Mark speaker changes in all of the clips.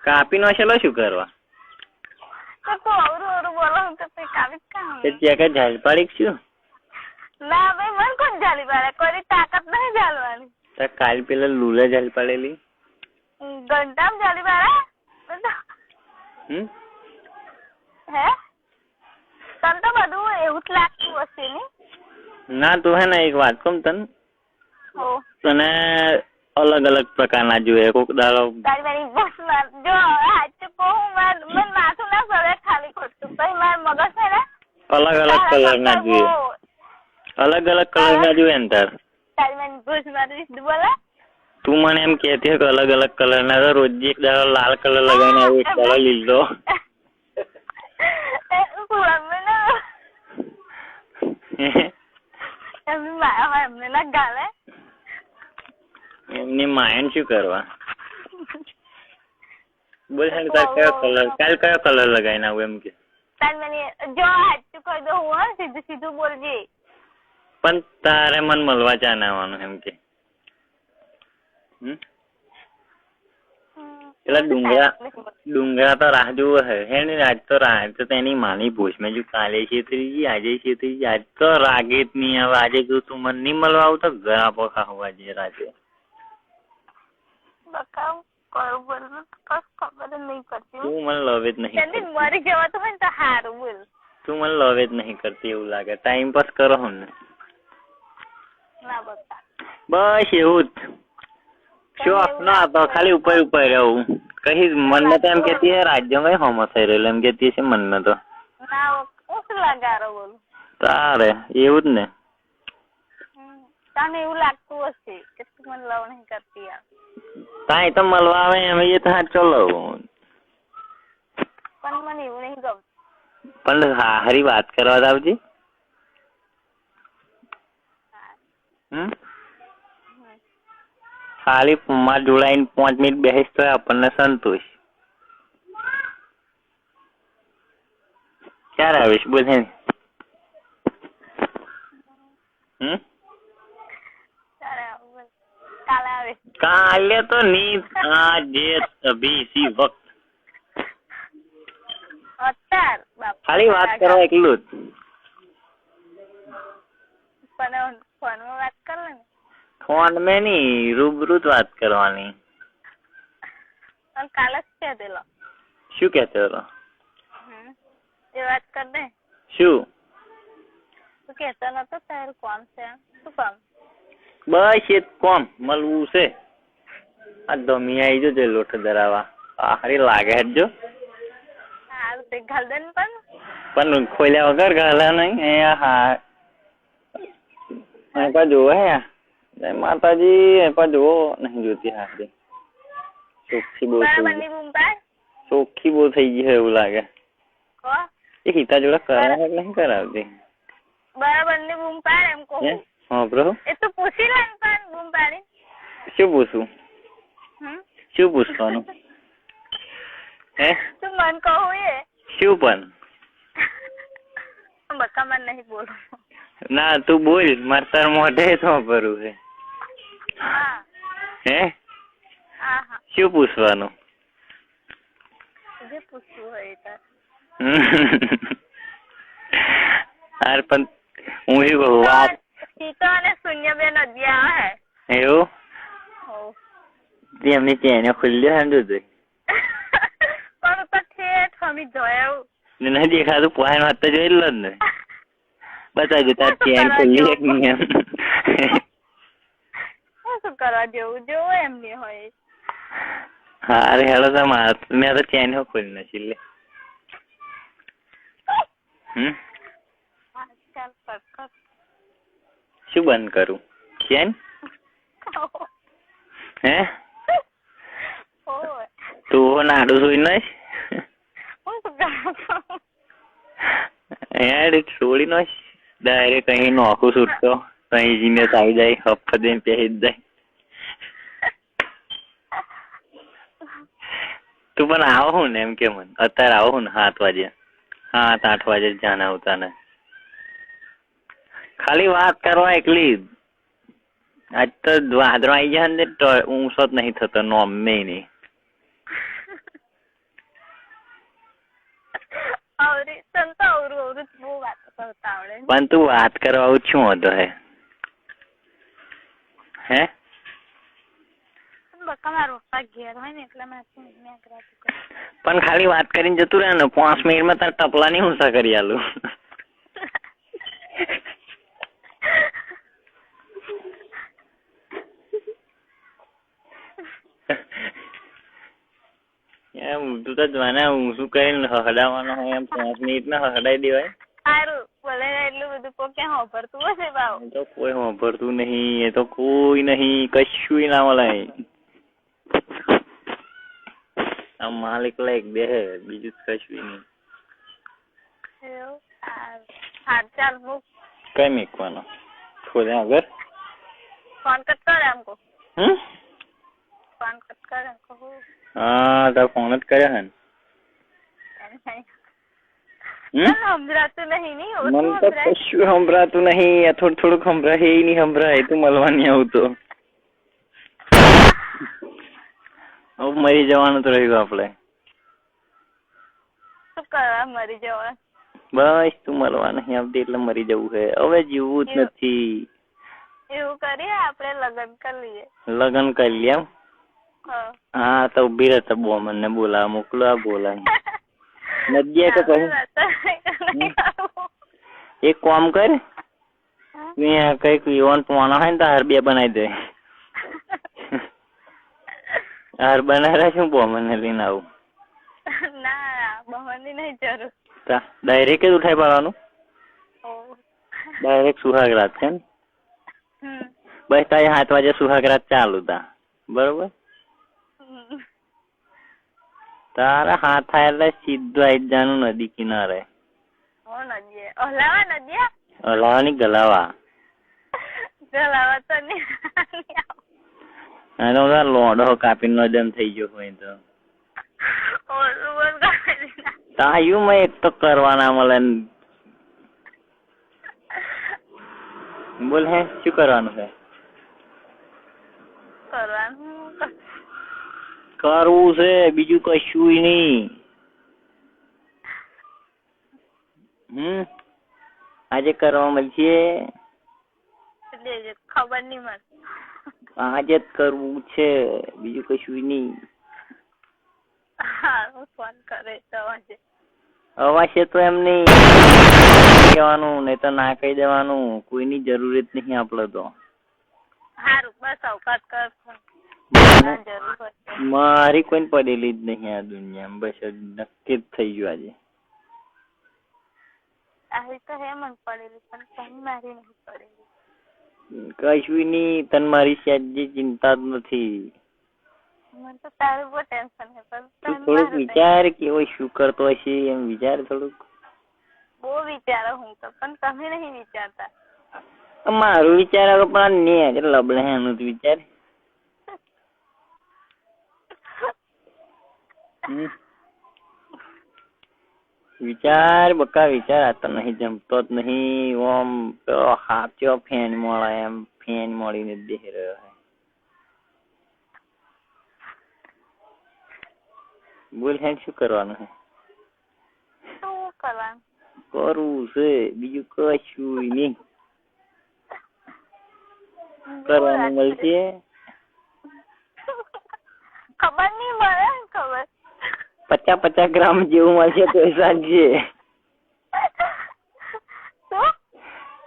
Speaker 1: કાપી નો છેલો શું કરવા?
Speaker 2: તો તું અવરું બોલો તો તે કાપી કામ.
Speaker 1: તે ત્યાં કઈ ઝાલ પાડી શું?
Speaker 2: ના ભાઈ મને કોણ ઝાલી પાડે, કોઈ તાકાત નહીં ઝાલવાની.
Speaker 1: તો કાલ પેલા લુલા ઝાલ પાડેલી
Speaker 2: ઘંટામ ઝાલી પાડે હે? તને તો બધું એવું જ લાગતું હશે ને?
Speaker 1: ના તું હે ને એક વાત કહું તને, તને અલગ અલગ પ્રકારના જોઈએ. કોક દાડો
Speaker 2: તારી બસ જો સાચું કહું મને માથું ના ફરે ખાલી ખોટું, પછી મારું મગજ છે ને
Speaker 1: અલગ અલગ કલર ના જોઈએ. અલગ અલગ કલર ના જોઈએ ને તાર.
Speaker 2: તારી મને ભૂસ મારી બોલે.
Speaker 1: તું મને એમ કહેતી કે અલગ અલગ કલર ના, તો રોજ એક દાડો લાલ કલર લગાવીને આવું, એક દાડો લીલો.
Speaker 2: એમને ના ગાલે.
Speaker 1: એમની માયન શું કરવા? બોલ તાર કયો કલર, કાલ કયો કલર લગાવીને આવું એમ કે.
Speaker 2: તાર મને જો સાચું કહી દઉં હું સીધું સીધું બોલજે.
Speaker 1: પણ તારે મને મળવા ચાને આવવાનું એમ કે. પેલા ડુંગરા તો રાહ જોવો હે ને? આજ તો રાહ તો તેની માની ભૂસ મેં જો કાલે છેતરી આજે છેતરી, આજ તો રાગે જ નહીં આવે. આજે જો તું મને નહીં મળવા આવું તો ઘર આપો ખાવા જે રાતે.
Speaker 2: બકાવ કરું બોલ કસ ખબર નહીં પડતી.
Speaker 1: તું મને લવ જ નહીં.
Speaker 2: મરી જવાતું હોય ને તો સારું બોલ.
Speaker 1: તું મને લવ જ નહીં કરતી એવું લાગે. ટાઈમ પાસ કરો હો ને.
Speaker 2: ના બતા
Speaker 1: બસ એવું જ શોખ ના તો ખાલી ઉપર ઉપર રહું. કઈ મનમાં તો એમ કેતી હે રાજ્યમાં હોમો થઈ રહેલો એમ કેતી છે મનમાં તો.
Speaker 2: ના ઓછું લાગારો બોલ.
Speaker 1: તારે એવું જ ને.
Speaker 2: તને એવું લાગતું હશે કે તું મને લવ નહીં કરતી યાર.
Speaker 1: તાઈ તો મળવા આવે એમ એ તો ચલો.
Speaker 2: પણ મને એવું નહીં ગમતું.
Speaker 1: પણ હા હરી વાત કરવા આવજી. ખાલી માં જોડાઈને 5 મિનિટ બેસીસ તો આપણને સંતોષ. ક્યારે આવીશ બોલ હે? કાલે તો નહીં, આજે અભી ઇસી વક્ત. ખાલી વાત કરવા એકલું જ.
Speaker 2: પણ ફોનમાં વાત કર લે ને.
Speaker 1: ફોન મેં નહીં, રૂબરૂ જ વાત કરવાની.
Speaker 2: કાલે જ કહેતેલો.
Speaker 1: શું કહેતો હતો?
Speaker 2: એ વાત કર દે.
Speaker 1: શું
Speaker 2: તું કહેતો નતો તારું કોમ છે? શું કામ?
Speaker 1: બસ એ કોમ મળવું છે. આ ધમી આવી જો લોટ ધરાવા. હારી લાગે હે જો.
Speaker 2: હારું તે ઘાલ દે ને
Speaker 1: પણ ખોલ્યા વગર ઘાલા નહીં. હા એ જોવે હે જય માતાજી. એ જુઓ નહીં જોતી હારી. ચોખ્ખી બહુ થઈ ગઈ. ચોખ્ખી બહુ થઈ ગઈ એવું લાગે. એ હિતા જોડે કરાવે નહીં કરાવતી.
Speaker 2: બરાબર ની બૂમ પાડ એમ કહું.
Speaker 1: હા બ્રો.
Speaker 2: એ તો પૂછી લે પણ બૂમ પાડી.
Speaker 1: શું પૂછું? શું પૂછવાનું? હે
Speaker 2: તું મન કહું એ
Speaker 1: શું પણ?
Speaker 2: બકા મન નહીં બોલું.
Speaker 1: ના તું બોલ. મારે તાર મોઢે શું કરું છે? હે શું પૂછવાનું?
Speaker 2: જે પૂછવું હોય તાર.
Speaker 1: અરે પણ હું એવું કહું વાત
Speaker 2: સીતો અને શૂન્ય બે નદી આવે હે.
Speaker 1: એવું? એમની ચેને ખુલ્લી હે ને જોઈ.
Speaker 2: પણ તો ઠેઠ હમી જોયા
Speaker 1: નહીં દેખાતું. પોહાણ વાત તો જોઈ લો જ ને. બતાવજો તાર ચેન ખુલ્લી એક નહીં એમ.
Speaker 2: શું કરવા જેવું જોવું એમની હોય.
Speaker 1: હા અરે હેલો તો માર મેં તો ચેન ખોલી નથી લે. શું બંધ કરું? ચેન હે તું નાડું સુઈ નઈ છોડી નો ડાયરેક્ટ કઈ નોખું છૂટતો કઈ જીને આવી જાય. હપ્પા દઈને પહેરી જ જાય. તું પણ આવો હું ને એમ કે મને અત્યારે આવો હું ને 7 વાગે 7-8 વાગે જાને આવતા ને. ખાલી વાત કરવા એકલી. આજ તો વાદળો આવી જાય ને ઊંચો જ નહીં થતો. નોમ નહીં.
Speaker 2: બધું બહુ વાતો કરતા આવડે.
Speaker 1: પણ તું વાત કરવા શું હતો હે
Speaker 2: બકા મારા પપ્પા ઘેર હોય ને એટલે
Speaker 1: પણ ખાલી વાત કરીને જતું રહે ને 5 મિનિટમાં તાર ટપલા ની ઊંચા કરી આલું. તું તો જોવાને હું શું કરીને હડાવવાનો હોય એમ 5 મિનિટમાં હડાઈ દેવાય.
Speaker 2: સારું બોલે એટલું બધું કોઈ ક્યાં વાપરતું હશે બાવ.
Speaker 1: તો કોઈ વાપરતું નહીં, એ તો કોઈ નહીં, કશું ના મળે. આ માલિક લાયક બે બીજું કશું નહીં.
Speaker 2: હા ચાલ મૂક.
Speaker 1: કઈ મૂકવાનો ખોદે આગળ
Speaker 2: ફોન કટ કરે हमको. ફોન કટ કરે हमको.
Speaker 1: હા તાર ફોન જ કર્યો હે ને.
Speaker 2: સંભળાતું નહીં નહીં
Speaker 1: મને તો કશું સંભળાતું નહીં. થોડુંક સંભળાય એ નહીં સંભળાય. તું મળવા નહીં આવતો. હવે મરી જવાનું તો રહ્યું આપડે.
Speaker 2: શું કરવા મરી જવાનું?
Speaker 1: બસ તું મળવા નહીં આવતી એટલે મરી જવું છે. હવે જીવવું જ નથી.
Speaker 2: એવું કરીએ આપણે લગ્ન કરી લઈએ.
Speaker 1: લગ્ન કરી લે એમ? હા તો ઉભી રહેતા બો મને બોલા મોકલો આ બોલા નદીએ તો કહું એક કામ કર મેં કઈક યુવાન પોવાનો હોય ને તો હાર બે બનાવી દે. હાર બનાવ્યા શું બો મને લઈને આવું?
Speaker 2: ના બહવાની નહીં જરૂર.
Speaker 1: ડાયરેક્ટ જ ઉઠાઈ પાડવાનું? ડાયરેક્ટ સુહાગરાત છે ને? બસ તારે 7 વાગે સુહાગરાત ચાલુ તા બરોબર? તારા હાથ થાય એટલે સીધું આવી જવાનું નદી કિનારે. હલાવા ની ગલાવા
Speaker 2: તો નહીં.
Speaker 1: લોડો કાપી નો જમ થઈ ગયો હોય તો તાયું મેં એક તો કરવાના મળે. બોલ હે શું કરવાનું છે? કરવું છે બીજું કશું નહીં. આજે કરવા મળશે.
Speaker 2: ખબર નહીં મને.
Speaker 1: આજે જ કરવું છે બીજું કશું નહીં.
Speaker 2: ફોન કરે તો
Speaker 1: અવાશે તો એમ નહીં કહેવાનું, નહીં તો ના કહી દેવાનું. કોઈની જરૂરત નહીં આપડે તો.
Speaker 2: સારું બસ અવકાત કર.
Speaker 1: મારી કોઈ પડેલી જ નહીં આ દુનિયામાં. બસ નક્કી જ થઈ ગયું આજે.
Speaker 2: આવી તો હે મને પડેલી પણ તને મારી નહીં પડેલી.
Speaker 1: કશું નહીં. તને મારી સહેજે ચિંતા જ નથી.
Speaker 2: મને તો તારું બહુ ટેન્શન છે પણ
Speaker 1: થોડુંક વિચાર કેવો શું કરતો હશે એમ વિચાર થોડુંક.
Speaker 2: બહુ વિચારો હું તો પણ તમે નહીં વિચારતા.
Speaker 1: મારું વિચાર પણ ને લબડે એનું જ વિચાર. વિચાર બકા વિચાર આ તો નહીં જમતો જ નહીં. ઓમ હાથો ફેન મળે એમ ફેન મળીને જ દેખ રહ્યો છે. બોલ હે શું કરવાનું છે?
Speaker 2: શું કરવાનું?
Speaker 1: કરવું છે બીજું કશું નહીં. કરવાનું મળશે.
Speaker 2: ખબર નહીં મળે. ખબર
Speaker 1: 50 ગ્રામ જેવું મળશે તો સાંજે.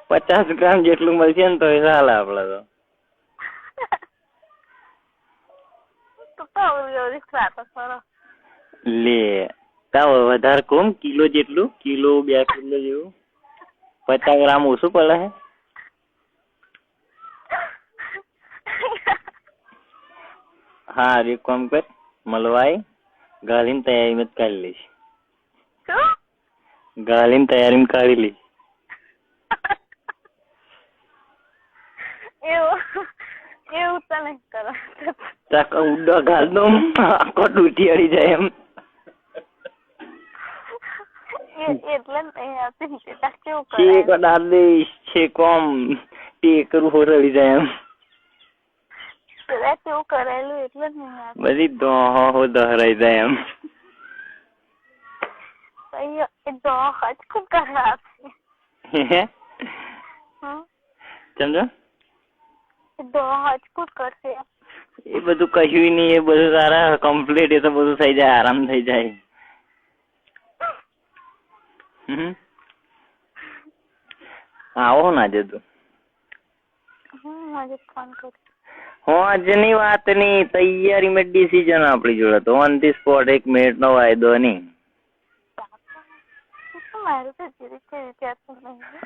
Speaker 1: 50 ગ્રામ જેટલું મળશે ને તો ચાલે આપડે તો. લે તા વધારે કોમ કિલો જેટલું, કિલો 2 કિલો જેવું. 50 ગ્રામ ઓછું પડે હે. હા એક કામ કર મળવાય ગાલીને તૈયારીમાં જ કાઢી લઈશ. ગાલીને તૈયારીમાં કાઢી લઈશ.
Speaker 2: એવું તો નહીં કરો.
Speaker 1: ઉડો ગાલ દો આખો તૂટી અડી જાય એમ.
Speaker 2: એટલે
Speaker 1: છેક અડાડ દઈશ છેક આમ ટેકરું હોરડી જાય એમ.
Speaker 2: કેવું કરેલું એટલે
Speaker 1: બધી દોહો દહરાઈ જાય એમ.
Speaker 2: કઈ દો હજ કરવા આપશે
Speaker 1: સમજો
Speaker 2: દો હજ કરશે
Speaker 1: એ બધું કહ્યું નહીં, એ બધું તારા કમ્પ્લીટ, એ તો બધું થઈ જાય, આરામ થઈ જાય. આવો ના આજે તું
Speaker 2: આજે ફોન કર
Speaker 1: આજની વાતની તૈયારીમાં ડિસિઝન આપણી જોડે તો ઓન ધી સ્પોટ, 1 મિનિટનો વાયદો નહીં.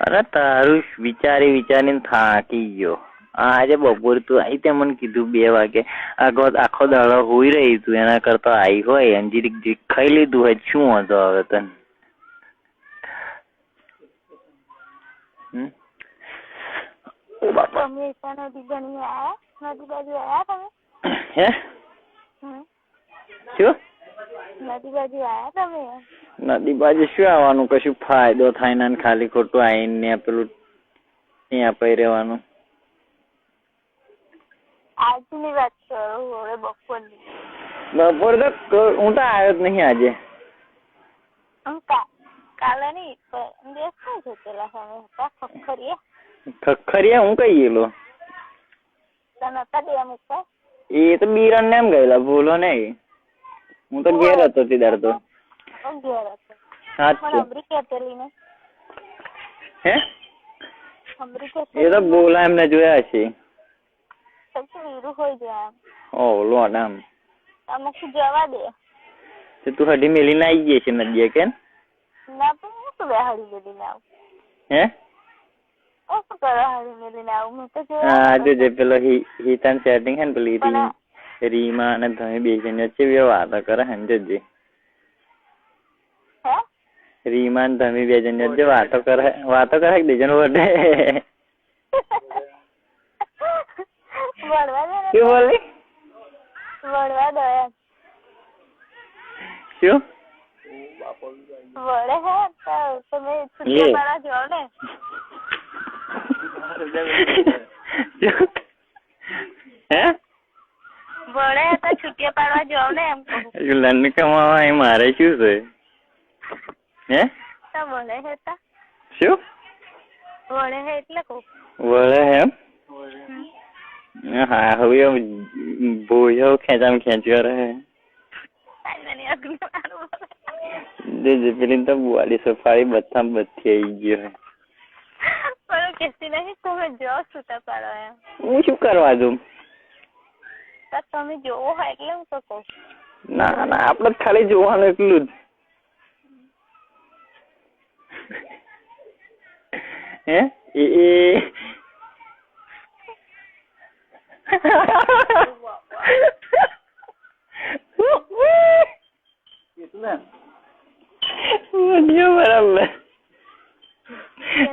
Speaker 1: અરે તારું વિચારીને થાકી ગયો. આજે બપોર તું આવી તે મને કીધું 2 વાગે, આખો દાડો હોઈ રહી તું, એના કરતા આવી હોય અંજીરી ખાઈ લીધું હોય, શું હતો હવે તને? નદી બાજુ શું આવવાનું? કશું ફાયદો થાય ને ખાલી ખોટું આવીને પેલું ત્યાં પઈ રહેવાનું.
Speaker 2: આજની વાત કરો, હવે બપોરની.
Speaker 1: બપોર તો હું તો આવ્યો જ નહીં આજે.
Speaker 2: કાલે નહીં
Speaker 1: ખખરિયા હું કઈ ગયેલો? એ તો બિરણ ને એમ ગયેલા, ભૂલો નહીં. હું તો ઘેર હતો તીદાર તો. હે એ તો બોલા એમને જોયા છે. લોટ આમ
Speaker 2: જવા દે
Speaker 1: તું હડી મેલીને આવી ગઈ છે નદીએ કે?
Speaker 2: ના તો હું તો હડી મેલીને આવું.
Speaker 1: હે
Speaker 2: શું કરવા હડી મેલીને આવું? મેં તો
Speaker 1: હા જોજે પેલો હિતાન સેટિંગ હે ને પેલી રીમા અને તમે બે જણ વચ્ચે વાતો કરે હે ને જોજે. રીમા ને તમે 2 જણ વચ્ચે વાતો કરે બે જણ વડે. શું બોલી?
Speaker 2: વળવા દો એમ.
Speaker 1: શું
Speaker 2: વળે હે તમે છૂટિયા પાડવા જાઓ ને?
Speaker 1: હે
Speaker 2: વળે તો છૂટિયા પાડવા જાઓ ને એમ કહું.
Speaker 1: લંડ કમાવા મારે શું છે? હે
Speaker 2: તો વળે હે તા
Speaker 1: શું
Speaker 2: વળે હે એટલે કહું.
Speaker 1: વળે એમ? હા હવે ભોયો ખેંચ કરે. પેલી તો બુવાડી સફારી બધા બધી આવી ગયો.
Speaker 2: પણ કેસી નહીં તમે જો છૂટા પાડો એમ.
Speaker 1: હું શું કરવા દઉં?
Speaker 2: તમે જોવો હોય એટલે હું તો કહું.
Speaker 1: ના ના આપડે ખાલી જોવાનું એટલું જ. હે બરાબર.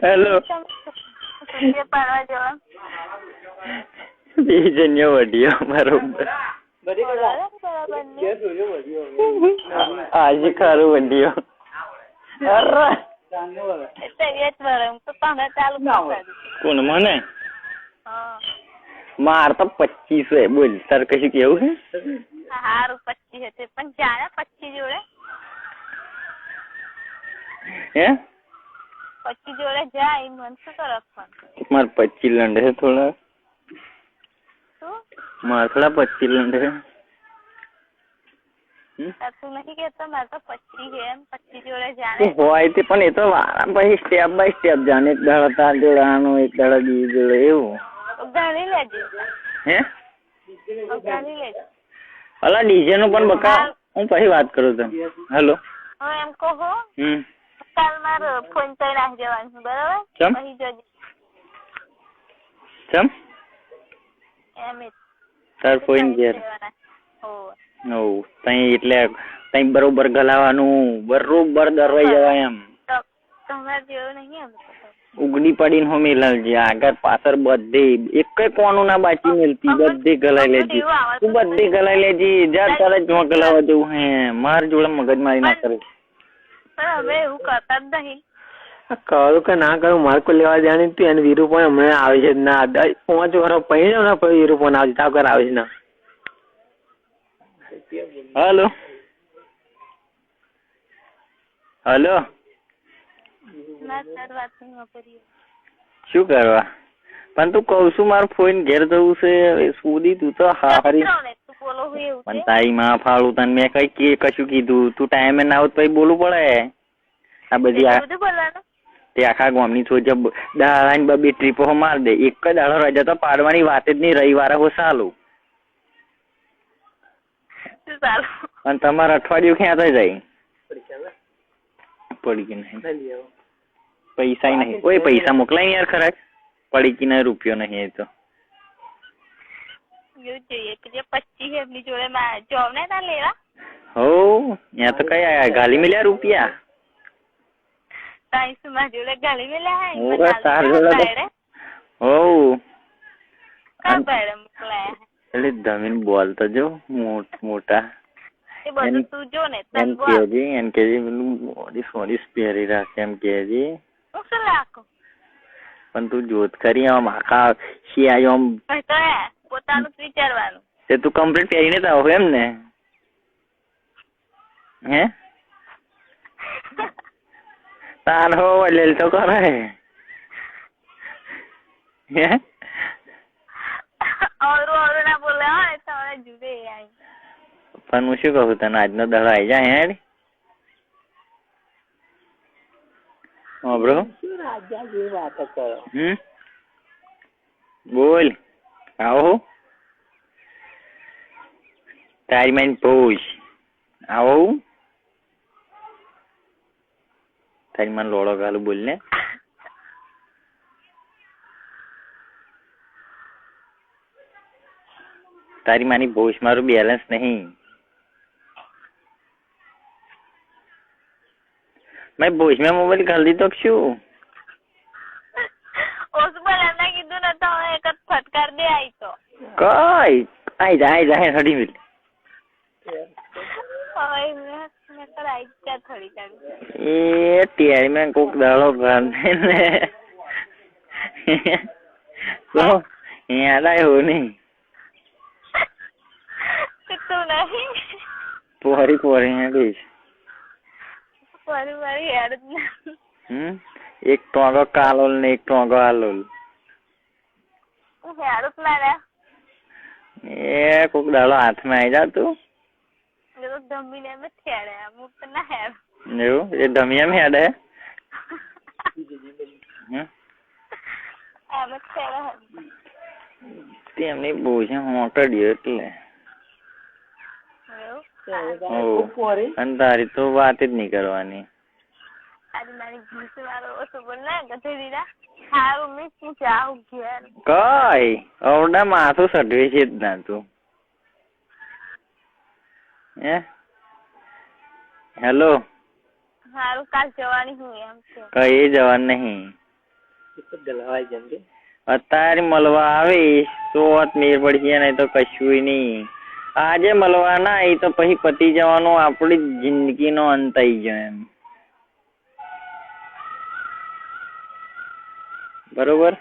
Speaker 1: હેલો બીજન્યો વડિયો બરોબર. આજે ખરું વડિયો. કોણ મને? માર તો 25 બોલ. તાર કશું કેવું છે?
Speaker 2: હારું 25 હતી પણ જાણે 25 જોડે.
Speaker 1: હે
Speaker 2: 25 જોડે જાય મન શું તો રાખવાનું?
Speaker 1: માર 25 લંડ છે થોડા.
Speaker 2: શું
Speaker 1: માર થોડા 25 લંડ છે.
Speaker 2: તું નથી કેતો મારે તો 25 છે એમ? 25 જોડે જાણે
Speaker 1: હોય તે પણ એ તો વારા પછી સ્ટેપ બાય સ્ટેપ જાણે. એક દાડો તાર જોડાનું, એક દાડો બીજી જોડે એવું.
Speaker 2: ગાડી લેજે.
Speaker 1: હે
Speaker 2: ગાડી લેજે.
Speaker 1: અલા ડીજે નું પણ બકા હું પછી વાત કરું તને. હેલો
Speaker 2: હું એમ કહું કાલ મારો ફોન તો નાખી જવાનું બરાબર? પછી જોજે.
Speaker 1: ચમ
Speaker 2: એમ
Speaker 1: તાર ફોન ઘેર? તઈ એટલે તઈ બરોબર ગલાવાનું, બરોબર દરવાઈ જવાય એમ.
Speaker 2: તમારે જેવું નહીં એમ
Speaker 1: ઉગડી પડીને હો મેલાવજે. આગળ પાછળ બધે એક કોનું ના બાચી મેલતી, બધે ગલાઈ લેજે. તું બધે ગલાઈ લેજે. જા તારે જ ગલાવા જવું હે. માર જોડે મગજ મારી ના કરે.
Speaker 2: હવે એવું કરતા જ નહીં.
Speaker 1: કરું કે ના કરું મારે કોઈ લેવા જાણી તું એને વીરુ પણ હમણાં આવે છે ના 5 વર્ષ પહેરી જાવ ને પછી વીરુ પણ આવે તાવ કર આવે છે ના. હેલો હલો
Speaker 2: ના તાર વાત ન કરીએ.
Speaker 1: શું કરવા? પણ તું કઉ છું મારું ફોન ઘેર જવું છે. સુધી તું તો હારી
Speaker 2: તું બોલો હું એવું
Speaker 1: પણ તારી માં ફાળું તને મેં કશું કીધું? તું ટાઈમે ના આવું પછી બોલવું પડે. આ બધી
Speaker 2: બોલવાનું
Speaker 1: તે આખા ગામની સોચ દાડાની બબે ટ્રીપો માર દે. એક જ દાડો રજા તો પાડવાની વાત જ નહીં. રવિવારે હો સાલું અને તમારે અઠવાડિયું ક્યાં થઈ જાય? પડી કે નહીં પૈસા નહીં. કોઈ પૈસા મોકલાય યાર ખરા પડી કે નહીં રૂપિયો નહીં એ તો
Speaker 2: એવું જોઈએ કે 25 એમની જોડે જોબ ને ના લેવા
Speaker 1: હો ત્યાં તો કઈ ગાલી મળ્યા રૂપિયા
Speaker 2: માં જોડે ગાલી મેલ્યા
Speaker 1: હો
Speaker 2: મોકલાયા
Speaker 1: એટલે જમીન બોલતો જો મોટા
Speaker 2: એ બધું તું જો ને
Speaker 1: એમ કેજી પેલું સોરી પહેરી રાખે એમ કેજી પણ તું જોત ખરી આમ આખા શિયાળો આમ
Speaker 2: પોતાનું જ વિચારવાનું
Speaker 1: તે તું કમ્પ્લીટ પહેરીને તો આવો એમ ને હે તાર હો લેલ તો કરે હે
Speaker 2: ઓરું ના બોલે હોય તો જુદે
Speaker 1: પણ હું શું કહું તને આજનો દડો આવી જાય હે બ્રો બોલ આવો તારી માઇન પૂછ આવો તારી માન લોડો ગાલું બોલ ને તારી માની ભોજ મારું બેલેન્સ નહીં મેં ભોજ મેં મોબાઈલ કરી દીધો શું
Speaker 2: કીધું ને તો એક જ ફટકાર દે આઈ તો
Speaker 1: કઈ આઈ જાય હડી મિલ એ ત્યારે મેં કોક દાડો ગાંધે ને તો યાદ આવ્યો નહીં
Speaker 2: તું નહીં
Speaker 1: પોરી હેડીશ એક ટોંગો કાલોલ ને એક ટોંગો આલોલ એ કોક દાડો હાથમાં આવી જા તું એવું એ ધમિયા હેડે તેમની બોજ મોકડ્યો એટલે અને તારી તો વાત જ નહીં કરવાની કઈ અવડા માથું સટવે છે જ ના તું હે હેલો
Speaker 2: હારું કાલ જવાની હું એમ
Speaker 1: કઈ જવાનું નહીં અત્યારે મળવા આવીશ તો મેર પડશે નહીં તો કશું નહીં આજે મળવા ના આવી તો પછી પતી જવાનું આપડી જિંદગીનો અંત આવી જાય એમ બરોબર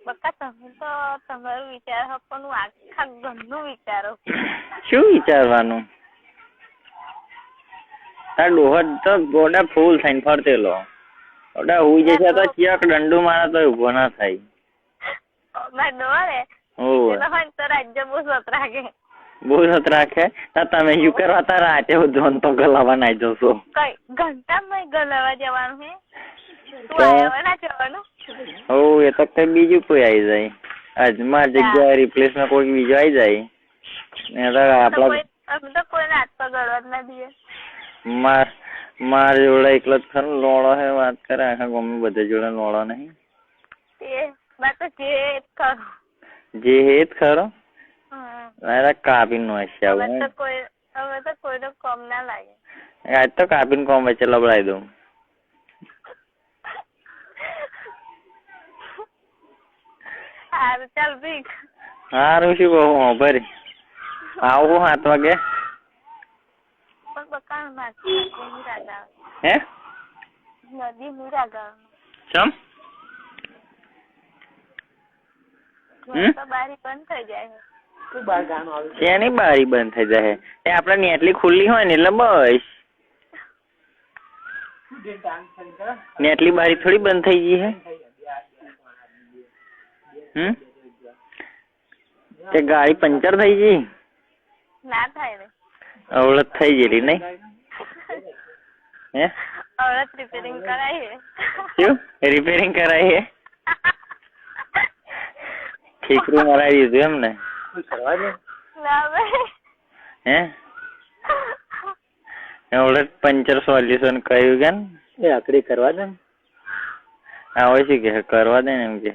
Speaker 2: બકા તમે તો તમારું વિચાર પણ આખા ઘરનું વિચારો
Speaker 1: શું વિચારવાનું તાર ડોહર તો ગોડા ફૂલ થઈને ફરતેલો ઓડા હુઈ જશે તો ચિયાક દંડુ મારા તો ઉભો ના થાય બહુ સત રાખે તમે શું કરવા તાર રાતે જોન તો ગલાવા ના જશો
Speaker 2: કઈ ઘંટામાં ગલાવા જવાનું હે
Speaker 1: હો એ તો કઈ બીજું કોઈ આવી જાય આજ માર જગ્યાએ રિપ્લેસમાં કોઈ બીજો આવી જાય માર જોડે એકલો જ ખરો લોડો હે વાત કરે આખા ગામમાં બધા જોડે લોડો નહીં જે હેત ખરો કાપી નો હશે આજ તો કાપીને કોમ વચ્ચે લબડાઈ દઉં હારું શું કહું ભરી આવું 7 વાગે હે ચમ એની બારી બંધ થઈ જાય એ આપડે નેટલી ખુલ્લી હોય ને એટલે બસ ને એટલી બારી થોડી બંધ થઈ ગઈ હે. તે ગાડી પંચર થઈ ગઈ
Speaker 2: ના થાય ને
Speaker 1: અવળત થઈ ગયેલી નહીં હે
Speaker 2: અવળત રિપેરિંગ કરાઈ હે
Speaker 1: શું રિપેરિંગ કરાઈ હે ઠીકરું મરાવી દીધું એમ ને
Speaker 2: ના ભાઈ
Speaker 1: હે અવળત પંચર સોલ્યુશન કહ્યું કે એ આકડી કરવા દે હા હોય છે કે કરવા દે ને એમ કે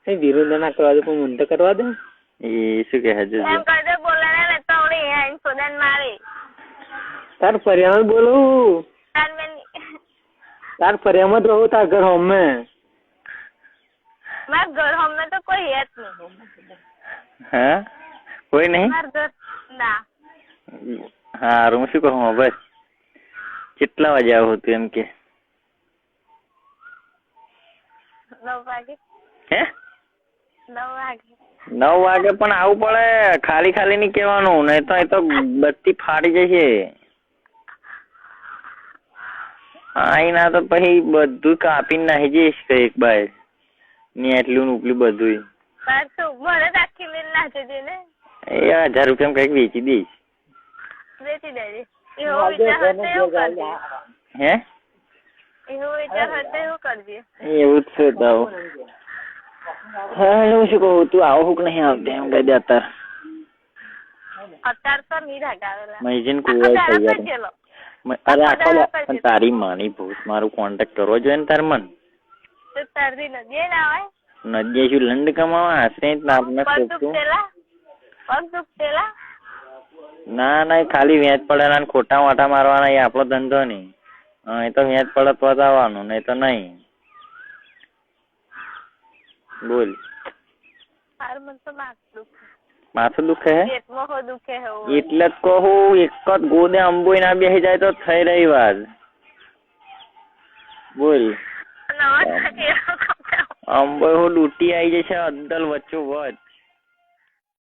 Speaker 1: હે વિરુદ્ધ ના કરવા દે પણ મને કરવા દે એ શું કે હજુ
Speaker 2: એમ કદે બોલાને ને તો ઓડી હે સોદન મારી
Speaker 1: તાર ફરિયામાં બોલું તાર ફરિયામાં રહો તાર ઘર હોમે
Speaker 2: માર ઘર હોમે તો કોઈ હે જ નહીં
Speaker 1: હા કોઈ નહીં
Speaker 2: માર ઘર ના
Speaker 1: હા હું શું કહું બસ કેટલા વાગે આવું હતું એમ કે
Speaker 2: 9 વાગે
Speaker 1: હે
Speaker 2: 9 વાગે
Speaker 1: 9 વાગે પણ આવું પડે ખાલી ખાલી નહીં કહેવાનું નહીં તો એ તો બત્તી ફાટી જશે આઈ ના તો પછી બધું કાપીને નાખી જઈશ કઈક બાય ને એટલું ઉપલું બધું
Speaker 2: મને રાખી લઈને નાખી દે ને
Speaker 1: એ 1000 રૂપિયા કઈક વેચી દઈશ
Speaker 2: વેચી દેજે એવો વિચાર હતો એવું કરજે
Speaker 1: હે
Speaker 2: એવો વિચાર હતો એવું કરજે
Speaker 1: એવું જ છે તો હા હું શું કહું તું આવો હુક નહીં આવતી એમ કહી દે
Speaker 2: અત્યારે તો નહીં રાગાવેલા
Speaker 1: મહીજીન કુવાય તૈયાર અરે આખો પણ તારી માની ભૂત મારું કોન્ટેક્ટ કરવો જોઈએ ને તાર મન
Speaker 2: તો તારી નદી ના આવે
Speaker 1: નદી શું લંડ કમાવા આશરે આપણે
Speaker 2: પગ દુખતેલા
Speaker 1: ના ના ખાલી વેચ પડે ના ખોટા વાટા મારવાના એ આપણો ધંધો નહીં એ તો વેચ પડે તો જ આવવાનું નહીં તો નહીં બોલ માથું દુખે હે એટલે જ કહું એક જ ગોદે અંબોઈ ના બેસી જાય તો થઈ રહી વાત બોલ અંબોઈ હું ડૂટી આવી જશે અદ્દલ વચ્ચો વચ